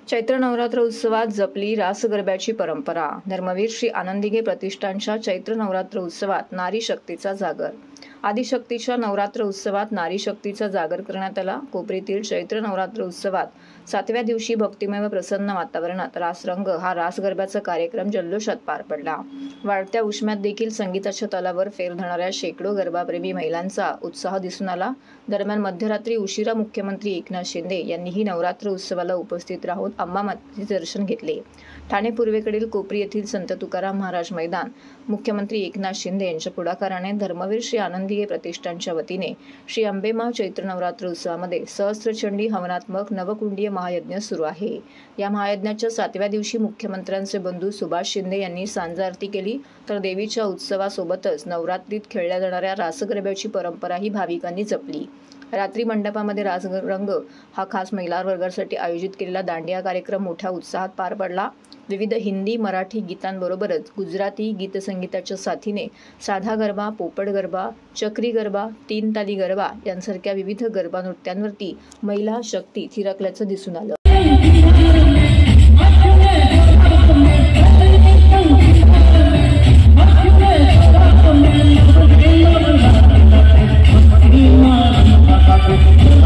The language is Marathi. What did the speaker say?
चैत्र नवरात्र उत्सवात जपली रास गरब्याची परंपरा। धर्मवीर श्री आनंदीगे प्रतिष्ठानच्या चैत्र नवरात्र उत्सवात नारी शक्तीचा जागर। आदिशक्तीच्या नवरात्र उत्सवात नारी शक्तीचा जागर करण्यात आला। कोपरीतील चैत्र नवरात्र उत्सवात 7व्या दिवशी भक्तिमय व प्रसन्न वातावरणात रासरंग हा रास गरब्याचा कार्यक्रम जल्लोषात पार पडला। वाढत्या उष्म्यात देखील संगीताच्या तालावर फेर धरणाऱ्या शेकडो गरबाप्रेमी महिलांचा उत्साह दिसून आला। दरम्यान मध्यरात्री उशिरा मुख्यमंत्री एकनाथ शिंदे यांनीही नवरात्र उत्सवाला उपस्थित राहून अंबा मातेचे दर्शन घेतले। ठाणे पूर्वेकडील कोपरी येथील संत तुकाराम महाराज मैदान मुख्यमंत्री एकनाथ शिंदे यांच्या पुढाकाराने धर्मवीर श्री आनंदीगे प्रतिष्ठानच्या वतीने श्री अंबेमा चैत्र नवरात्र उत्सवामध्ये सहस्त्रचंडी हवनात्मक नवकुंडीय महायज्ञ सुरू आहे। या महायज्ञाच्या 7व्या दिवशी मुख्यमंत्र्यांचे बंधू सुभाष शिंदे यांनी सांज आरती केली, तर देवीच्या उत्सवासोबतच नवरात्रीत खेळल्या जाणाऱ्या रासगरब्याची परंपराही भाविकांनी जपली। रात्री मंडपामध्ये रासरंग हा खास महिला वर्गासाठी आयोजित केलेला दांडिया कार्यक्रम मोठ्या उत्साहात पार पडला। विविध हिंदी मराठी गीतांबरोबरच गुजराती गीतसंगीताच्या साथीने साधा गरबा, पोपट गरबा, चक्री गरबा, तीन ताली गरबा यांसारख्या विविध गरबा नृत्यांवरती महिला शक्ती थिरकल्याचं दिसून आलं। Thank you.